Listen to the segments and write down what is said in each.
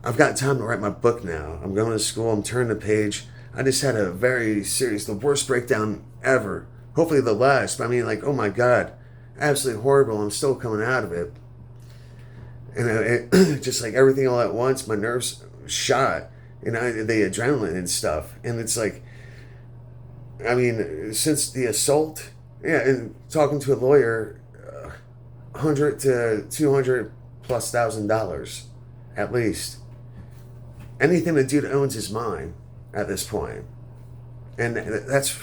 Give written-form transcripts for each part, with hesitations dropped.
I've got time to write my book now. I'm going to school. I'm turning the page. I just had a very serious, the worst breakdown ever. Hopefully the last. But I mean, like, oh my God, absolutely horrible. I'm still coming out of it. And just like everything all at once, my nerves shot. The adrenaline and stuff. And it's like, I mean, since the assault, yeah, and talking to a lawyer, 100 to 200 plus $1,000 at least. Anything the dude owns is mine at this point. And that's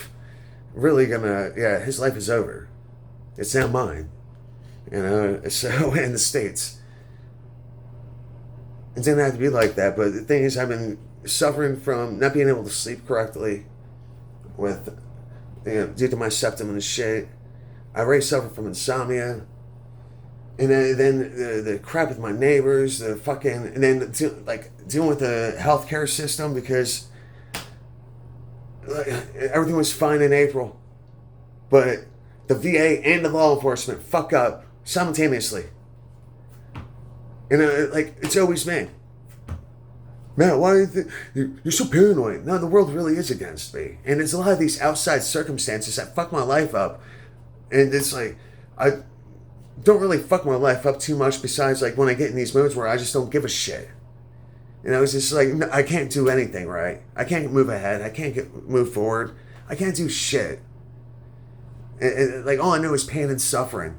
really gonna, yeah, his life is over. It's now mine. So in the States. It didn't have to be like that, but the thing is, I've been suffering from not being able to sleep correctly with, due to my septum and shit. I already suffer from insomnia. And then the crap with my neighbors, the fucking, and then dealing with the healthcare system because everything was fine in April, but the VA and the law enforcement fuck up simultaneously. It's always me. Man, why do you think you're so paranoid? No, the world really is against me, and there's a lot of these outside circumstances that fuck my life up, and it's like I don't really fuck my life up too much besides like when I get in these moods where I just don't give a shit. It's just like I can't do anything right. I can't move ahead. I can't move forward. I can't do shit. Like all I know is pain and suffering.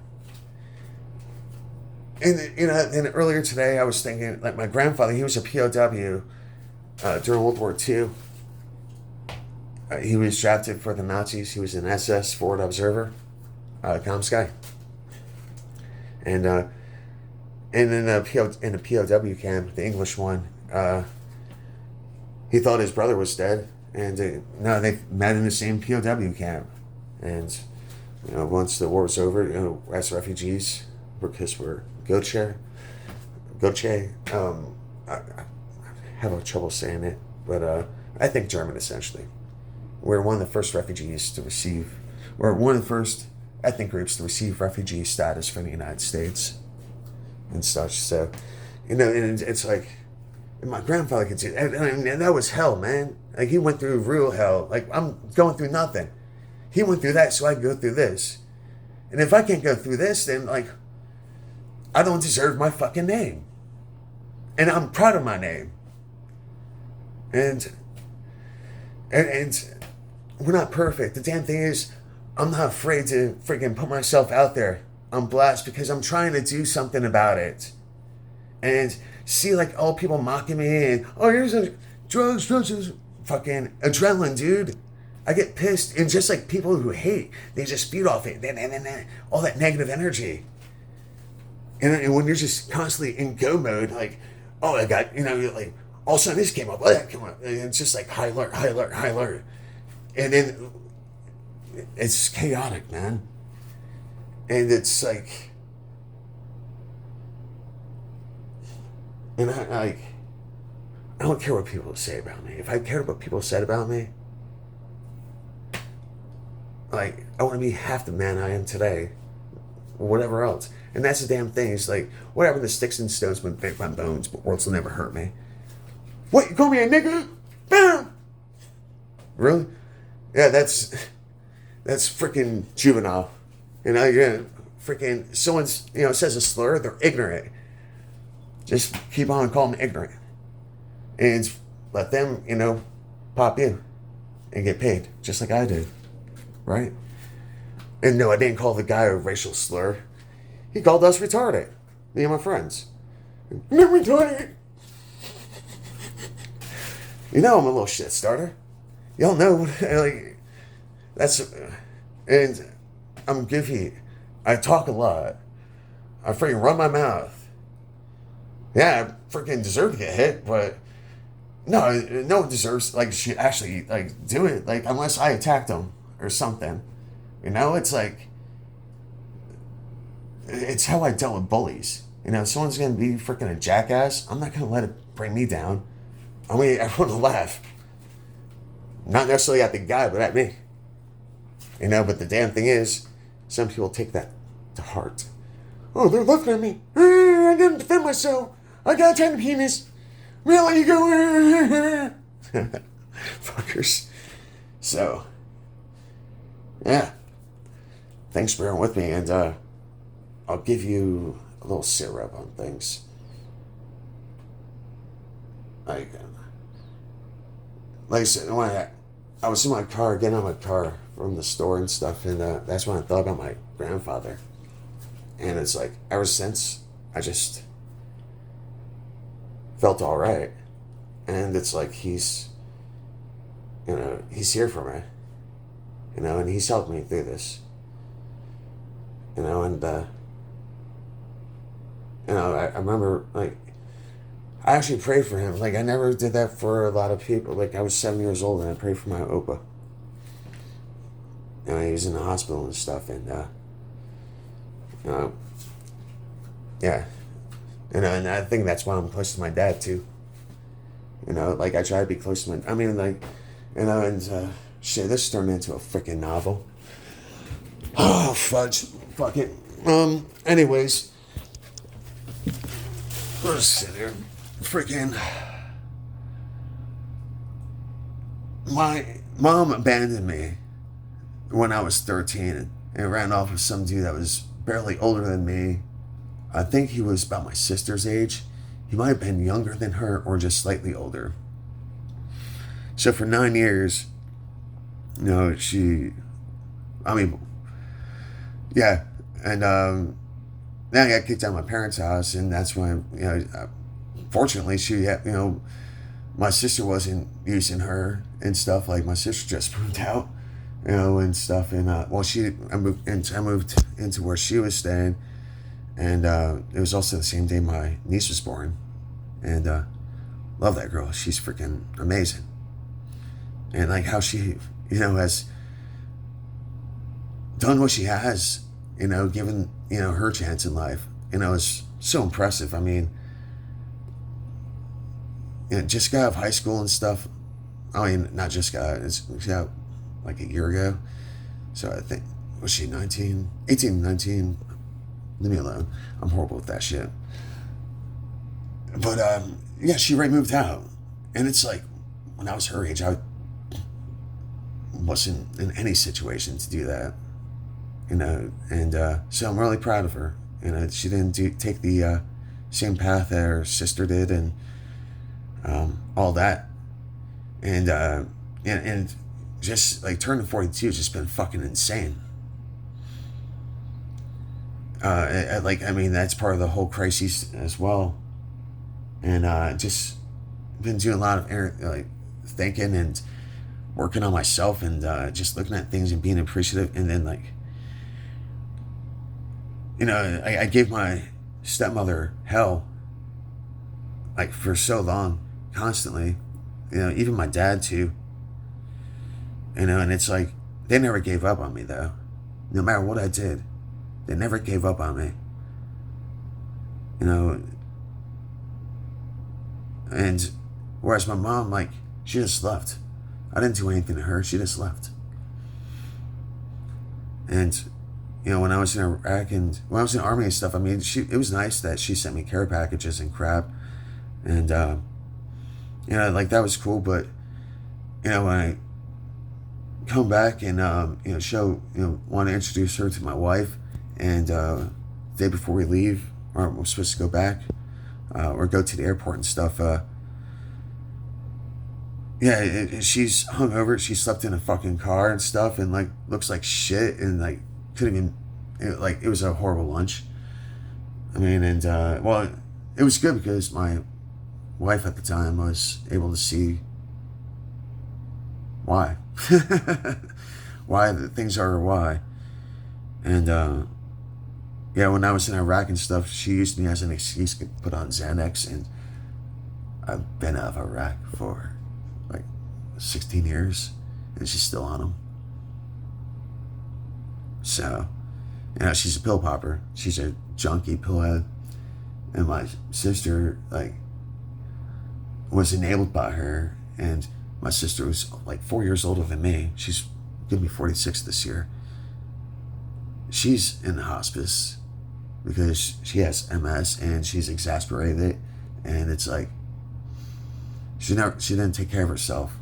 And earlier today I was thinking like my grandfather, he was a POW during World War II. He was drafted for the Nazis. He was an SS forward observer, comms guy. And in the POW camp, the English one, he thought his brother was dead, and no, they met in the same POW camp. And once the war was over, as refugees, because we're Goche. I have trouble saying it, but I think German essentially. We're one of the first refugees to receive, or one of the first ethnic groups to receive refugee status from the United States and such. So, and it's like, and my grandfather could see, and that was hell, man. Like he went through real hell. Like I'm going through nothing. He went through that, so I can go through this. And if I can't go through this, then like, I don't deserve my fucking name. And I'm proud of my name. And we're not perfect. The damn thing is, I'm not afraid to freaking put myself out there on blast because I'm trying to do something about it. And see like all people mocking me and, oh, here's a drugs, fucking adrenaline, dude. I get pissed, and just like people who hate, they just feed off it, and all that negative energy. And when you're just constantly in go mode, like, oh, I got, you're like, all of a sudden this came up, that came up. And it's just like high alert. And then it's chaotic, man. And it's like, and I don't care what people say about me. If I cared what people said about me, like, I want to be half the man I am today, or whatever else. And that's the damn thing. It's like, what happened to sticks and stones when break my bones, but words will never hurt me. What, you call me a nigga? Bam! Really? Yeah, that's freaking juvenile. Freaking, someone's, says a slur, they're ignorant. Just keep on calling them ignorant. And let them, pop you and get paid, just like I did. Right? And no, I didn't call the guy a racial slur. He called us retarded. Me and my friends. You're retarded! I'm a little shit starter. Y'all know, like, that's, and I'm goofy. I talk a lot. I freaking run my mouth. Yeah, I freaking deserve to get hit, but no one deserves, like, should actually, like, do it, like, unless I attacked them or something. It's like, it's how I dealt with bullies. If someone's going to be freaking a jackass, I'm not going to let it bring me down. I mean, everyone will laugh. Not necessarily at the guy, but at me. But the damn thing is, some people take that to heart. Oh, they're looking at me. I didn't defend myself. I got a tiny penis. Really? You go. Fuckers. So, yeah. Thanks for bearing with me, and I'll give you a little syrup on things. Like, like I said, when I was in my car, getting out of my car from the store and stuff, and that's when I thought about my grandfather. And it's like, ever since, I just felt all right. And it's like he's here for me, and he's helped me through this, and I remember, like, I actually prayed for him. Like, I never did that for a lot of people. Like, I was 7 years old and I prayed for my Opa. And he was in the hospital and stuff, and yeah, and I think that's why I'm close to my dad too. Like, I try to be close to my. I mean, like, and shit, this turned into a freaking novel. Oh, fudge. Fuck it. Anyways. Let's sit here. Freaking. My mom abandoned me when I was 13 and ran off with some dude that was barely older than me. I think he was about my sister's age. He might have been younger than her or just slightly older. So for 9 years, yeah. And then I got kicked out of my parents' house, and that's when, fortunately, she had, my sister wasn't using her and stuff. Like, my sister just moved out, and stuff. And, I moved into where she was staying. And it was also the same day my niece was born. And love that girl. She's freaking amazing. And, like, how she, has done what she has, given, her chance in life, is so impressive. I mean, just got out of high school and stuff. I mean, not just got out like a year ago. So I think, was she 19? 18, 19? Leave me alone. I'm horrible with that shit. But, yeah, she moved out. And it's like, when I was her age, I wasn't in any situation to do that. And so I'm really proud of her. She didn't take the same path that her sister did, and all that. And just, like, turning 42 has just been fucking insane. That's part of the whole crisis as well. And just been doing a lot of thinking and working on myself, and just looking at things and being appreciative. And then, like, I gave my stepmother hell, like, for so long, constantly, even my dad too, and it's like, they never gave up on me, though. No matter what I did, they never gave up on me, and whereas my mom, like, she just left. I didn't do anything to her. She just left. And when I was in Iraq and when I was in the Army and stuff, I mean, it was nice that she sent me care packages and crap. And, like, that was cool. But, when I come back and, want to introduce her to my wife, and the day before we leave, or we're supposed to go back, or go to the airport and stuff, she's hungover. She slept in a fucking car and stuff, and, like, looks like shit, and, like, couldn't even, it was a horrible lunch. I mean, and, it was good because my wife at the time was able to see why. Why the things are why. And, when I was in Iraq and stuff, she used me as an excuse to put on Xanax, and I've been out of Iraq for, like, 16 years, and she's still on them. So, she's a pill popper. She's a junkie pillhead. And my sister, like, was enabled by her. And my sister was, like, 4 years older than me. She's gonna be 46 this year. She's in the hospice because she has MS, and she's exasperated. And it's like, She didn't take care of herself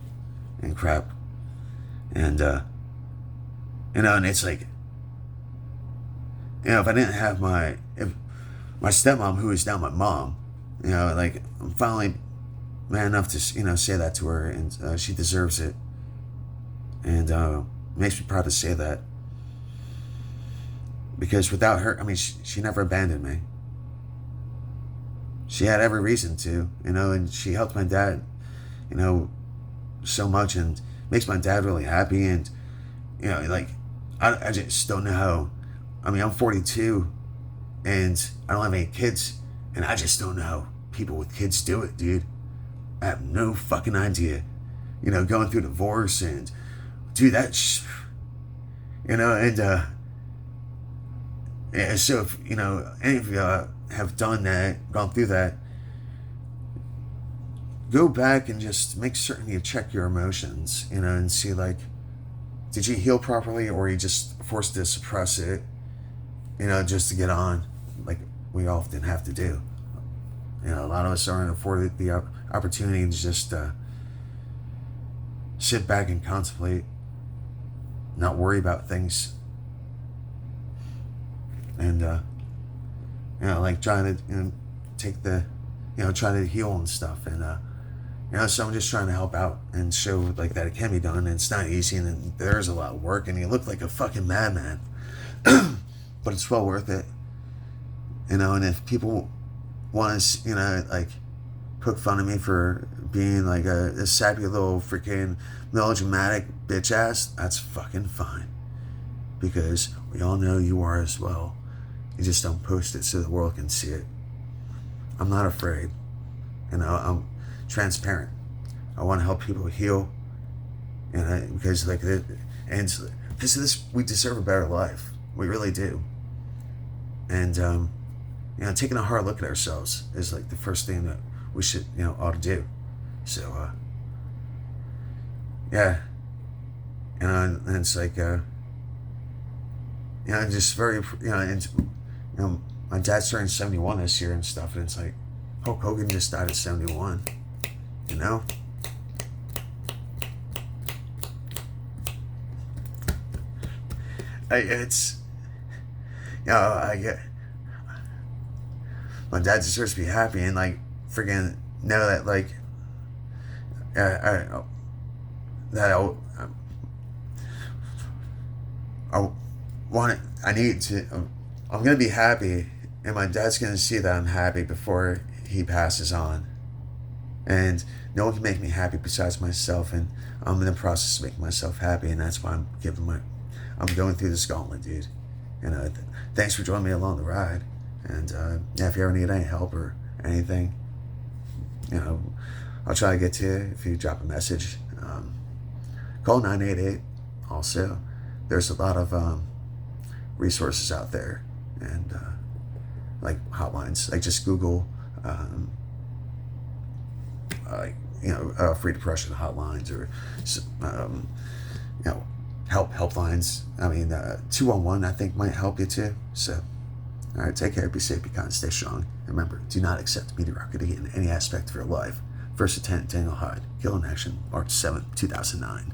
and crap. And and it's like, if I didn't have my stepmom, who is now my mom, like, I'm finally man enough to say that to her, and she deserves it. And it makes me proud to say that, because without her, I mean, she never abandoned me. She had every reason to, and she helped my dad, so much, and makes my dad really happy. And like, I just don't know how. I mean, I'm 42 and I don't have any kids, and I just don't know how people with kids do it, dude. I have no fucking idea. Going through divorce and do that, and so if any of you have done that, gone through that, go back and just make certain you check your emotions, and see, like, did you heal properly, or are you just forced to suppress it, just to get on, like we often have to do. A lot of us aren't afforded the opportunity to just sit back and contemplate, not worry about things, and like trying to take the trying to heal and stuff. And so I'm just trying to help out and show, like, that it can be done, and it's not easy, and there's a lot of work, and you look like a fucking madman. But it's well worth it. And if people want to like poke fun of me for being like a sappy little freaking melodramatic bitch ass, that's fucking fine, because we all know you are as well. You just don't post it so the world can see it. I'm not afraid. I'm transparent. I want to help people heal, because like because of this, we deserve a better life. We really do. And taking a hard look at ourselves is like the first thing that we should ought to do. So yeah, and it's like just very and my dad's turning 71 this year and stuff, and it's like Hulk Hogan just died at 71. It's I get my dad deserves to be happy, and like freaking know that, like, I want it. I need to. I'm gonna be happy, and my dad's gonna see that I'm happy before he passes on. And no one can make me happy besides myself, and I'm in the process of making myself happy, and that's why I'm going through this gauntlet, dude. Thanks for joining me along the ride. And if you ever need any help or anything, I'll try to get to you if you drop a message. Call 988. Also, there's a lot of resources out there, and like hotlines. Like, just Google free depression hotlines, or helplines. I mean, 211 I think might help you too. So, all right, take care, be safe, be kind, stay strong. And remember, do not accept mediocrity in any aspect of your life. First Lieutenant Daniel Hyde, Kill in Action, March 7th, 2009.